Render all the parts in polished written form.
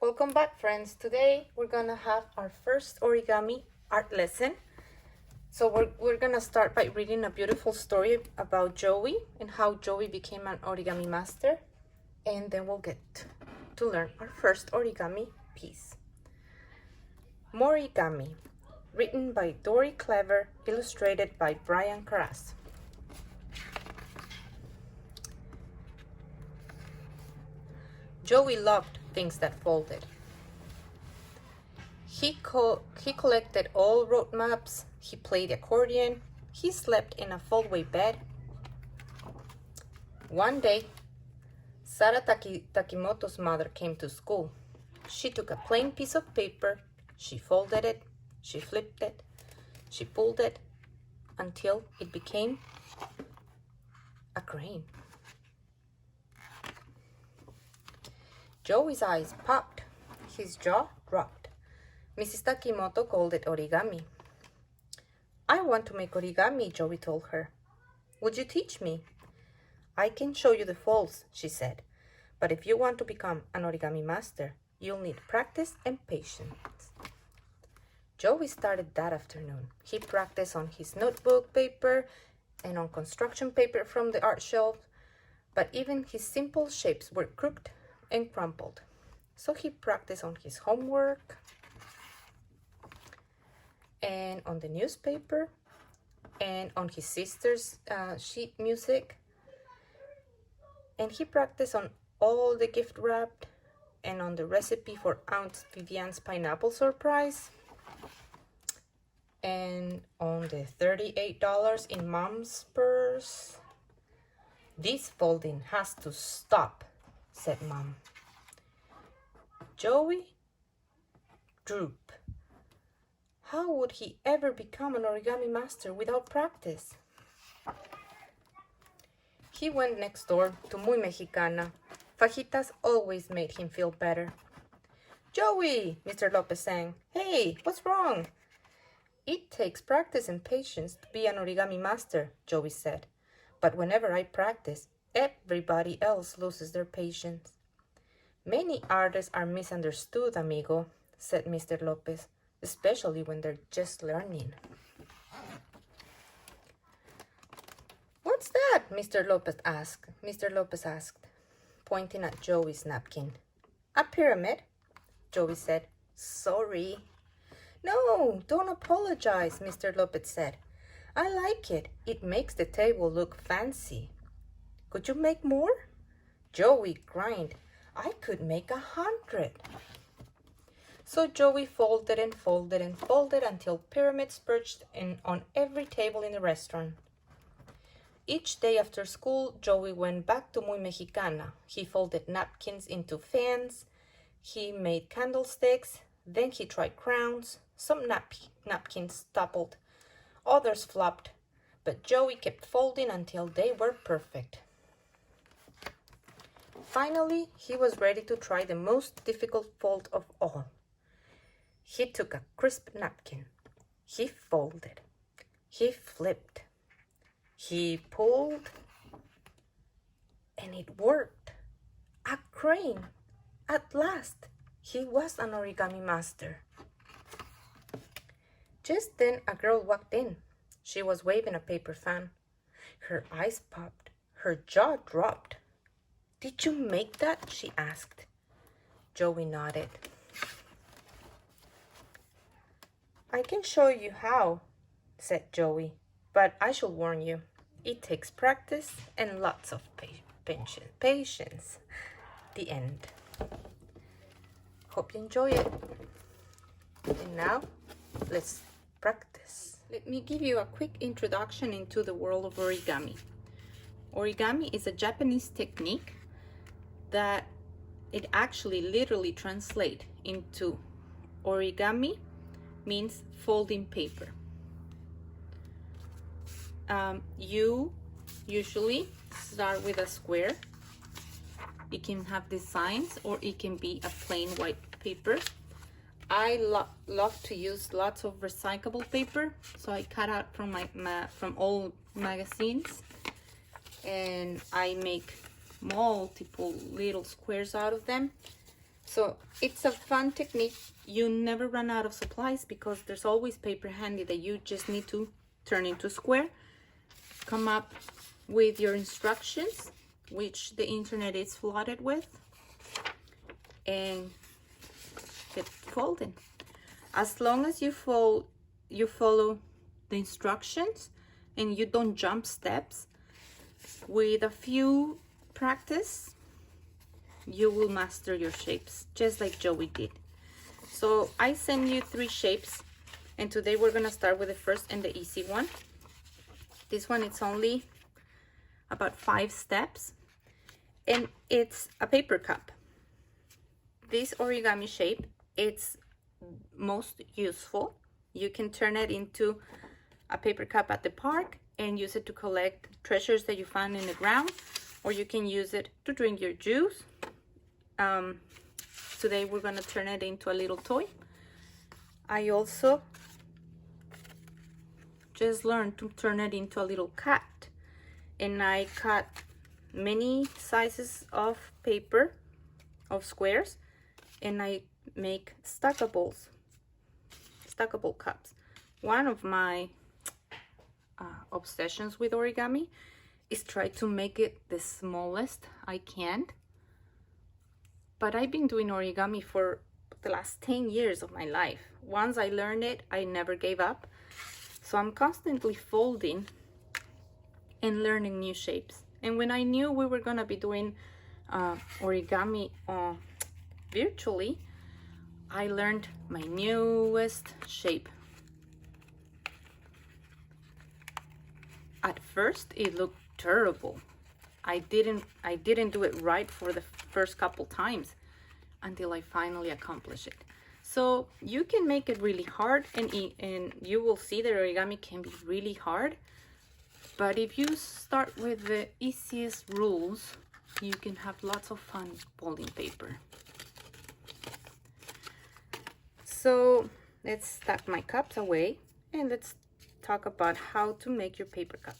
Welcome back, friends. Today we're gonna have our first origami art lesson. So we're gonna start by reading a beautiful story about Joey and how Joey became an origami master, and then we'll get to learn our first origami piece. Morigami, written by Dory Clever, illustrated by Brian Carras. Joey loved things that folded. He collected all road maps, he played accordion, he slept in a foldaway bed. One day, Sara Takimoto's mother came to school. She took a plain piece of paper, she folded it, she flipped it, she pulled it, until it became a crane. Joey's eyes popped, his jaw dropped. Mrs. Takimoto called it origami. I want to make origami, Joey told her. Would you teach me? I can show you the folds, she said. But if you want to become an origami master, you'll need practice and patience. Joey started that afternoon. He practiced on his notebook paper and on construction paper from the art shelf, but even his simple shapes were crooked and crumpled. So he practiced on his homework and on the newspaper and on his sister's sheet music, and he practiced on all the gift wrapped and on the recipe for Aunt Vivian's pineapple surprise and on the $38 in Mom's purse. This folding has to stop, said Mom. Joey drooped. How would he ever become an origami master without practice? He went next door to Muy Mexicana. Fajitas always made him feel better. Joey, Mr. Lopez sang. Hey, what's wrong? It takes practice and patience to be an origami master, Joey said. But whenever I practice, everybody else loses their patience. Many artists are misunderstood, amigo, said Mr. Lopez, especially when they're just learning. What's that? Mr. Lopez asked, pointing at Joey's napkin. A pyramid, Joey said. Sorry. No, don't apologize, Mr. Lopez said. I like it. It makes the table look fancy. Could you make more? Joey grinned. I could make 100. So Joey folded and folded and folded until pyramids perched on every table in the restaurant. Each day after school, Joey went back to Muy Mexicana. He folded napkins into fans. He made candlesticks. Then he tried crowns. Some napkins toppled. Others flopped. But Joey kept folding until they were perfect. Finally, he was ready to try the most difficult fold of all. He took a crisp napkin. He folded. He flipped. He pulled. And it worked. A crane. At last, he was an origami master. Just then, a girl walked in. She was waving a paper fan. Her eyes popped. Her jaw dropped. Did you make that? She asked. Joey nodded. I can show you how, said Joey, but I shall warn you, it takes practice and lots of patience. The end. Hope you enjoy it. And now, let's practice. Let me give you a quick introduction into the world of origami. Origami is a Japanese technique that it actually literally translates into origami means folding paper. You usually start with a square. It can have designs or it can be a plain white paper. I love to use lots of recyclable paper, so I cut out from from old magazines, and I make multiple little squares out of them. So it's a fun technique. You never run out of supplies because there's always paper handy that you just need to turn into a square. Come up with your instructions, which the internet is flooded with, and get folding. As long as you follow the instructions and you don't jump steps, with a few practice, you will master your shapes, just like Joey did. So I sent you 3 shapes, and today we're gonna start with the first and the easy one. This one, it's only about 5 steps, and it's a paper cup. This origami shape, it's most useful. You can turn it into a paper cup at the park and use it to collect treasures that you find in the ground, or you can use it to drink your juice. Today we're gonna turn it into a little toy. I also just learned to turn it into a little cat, and I cut many sizes of paper, of squares, and I make stackable cups. One of my obsessions with origami is try to make it the smallest I can. But I've been doing origami for the last 10 years of my life. Once I learned it, I never gave up. So I'm constantly folding and learning new shapes. And when I knew we were gonna be doing origami virtually, I learned my newest shape. At first, it looked terrible. I didn't do it right for the first couple times until I finally accomplished it. So you can make it really hard, and you will see that origami can be really hard. But if you start with the easiest rules, you can have lots of fun folding paper. So let's stack my cups away, and let's talk about how to make your paper cup.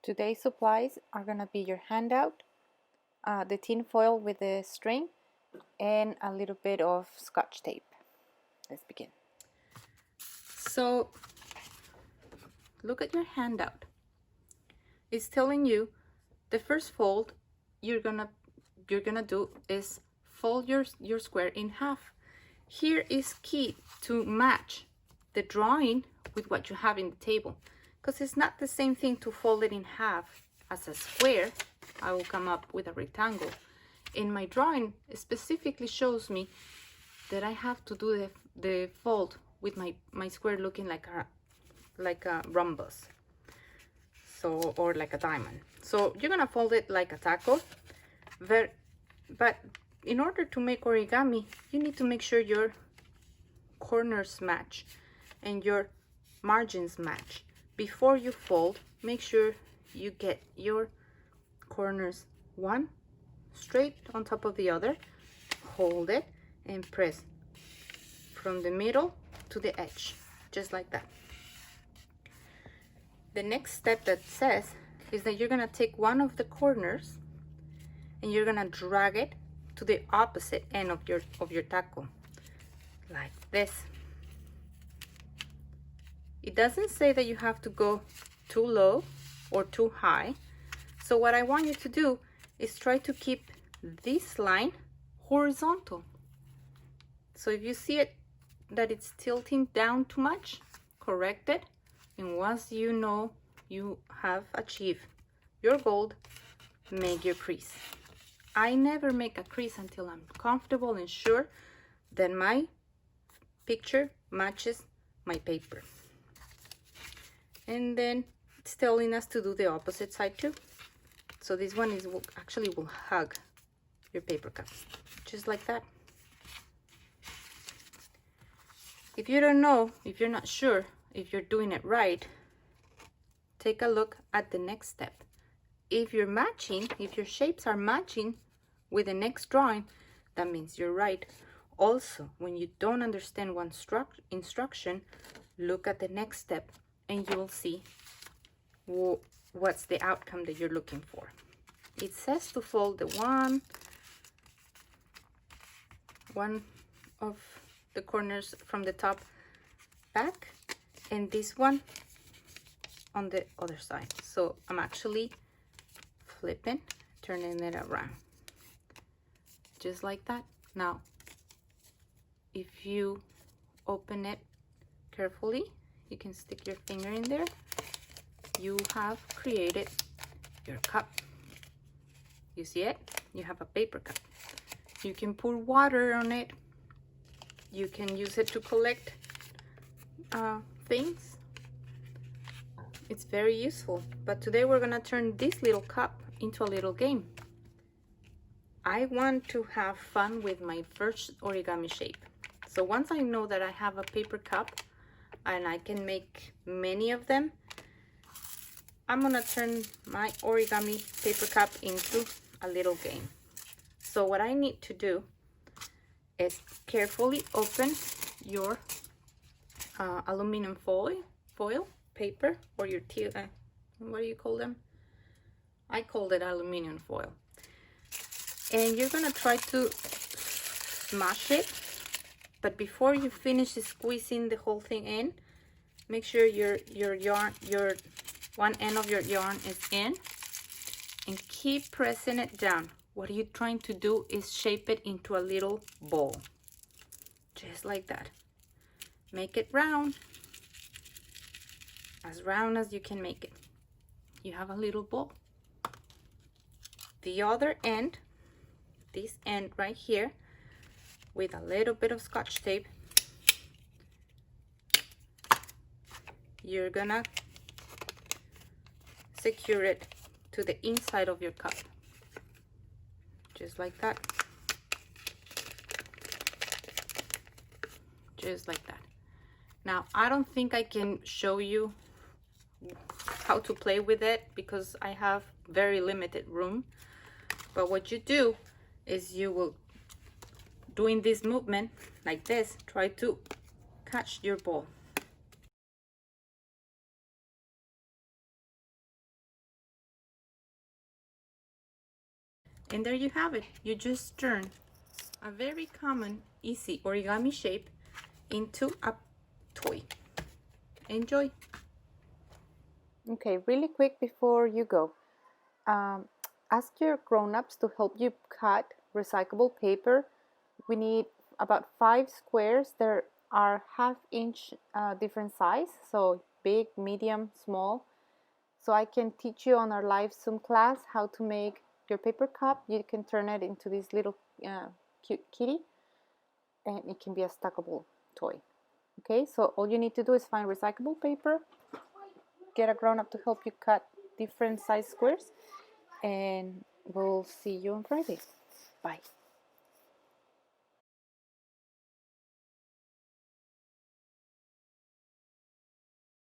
Today's supplies are gonna be your handout, the tin foil with the string, and a little bit of Scotch tape. Let's begin. So look at your handout. It's telling you the first fold you're gonna do is fold your square in half. Here is key to match the drawing with what you have in the table, because it's not the same thing to fold it in half as a square. I will come up with a rectangle. In my drawing, it specifically shows me that I have to do the fold with my square looking like a rhombus, so, or like a diamond. So you're gonna fold it like a taco. But in order to make origami, you need to make sure your corners match and your margins match. Before you fold, make sure you get your corners one straight on top of the other. Hold it and press from the middle to the edge, just like that. The next step that says is that you're gonna take one of the corners and you're gonna drag it to the opposite end of your taco, like this. It doesn't say that you have to go too low or too high. So what I want you to do is try to keep this line horizontal. So if you see it that it's tilting down too much, correct it. And once you know you have achieved your goal, make your crease. I never make a crease until I'm comfortable and sure that my picture matches my paper. And then it's telling us to do the opposite side too. So this one actually will hug your paper cup, just like that. If you don't know, if you're not sure if you're doing it right, take a look at the next step. If you're matching, if your shapes are matching with the next drawing, that means you're right. Also, when you don't understand one instruction, look at the next step and you will see what's the outcome that you're looking for. It says to fold the one one of the corners from the top back, and this one on the other side. So I'm actually flipping, turning it around, just like that. Now, if you open it carefully, you can stick your finger in there. You have created your cup. You see it? You have a paper cup. You can pour water on it. You can use it to collect things. It's very useful. But today we're gonna turn this little cup into a little game. I want to have fun with my first origami shape. So once I know that I have a paper cup and I can make many of them, I'm gonna turn my origami paper cup into a little game. So what I need to do is carefully open your aluminum foil paper, or your what do you call them? I called it aluminum foil. And you're gonna try to smash it, but before you finish squeezing the whole thing in, make sure your one end of your yarn is in, and keep pressing it down. What you're trying to do is shape it into a little ball, just like that. Make it round as you can make it. You have a little ball. The other end, this end right here, with a little bit of Scotch tape, you're gonna secure it to the inside of your cup, just like that, just like that. Now, I don't think I can show you how to play with it because I have very limited room, but what you do is you will, doing this movement like this, try to catch your ball. And there you have it. You just turn a very common, easy origami shape into a toy. Enjoy. Okay, really quick before you go. Ask your grown-ups to help you cut recyclable paper. We need about 5 squares. There are half-inch different size, so big, medium, small. So I can teach you on our live Zoom class how to make your paper cup. You can turn it into this little cute kitty, and it can be a stackable toy. Okay, so all you need to do is find recyclable paper, get a grown-up to help you cut different size squares, and we'll see you on Friday. Bye.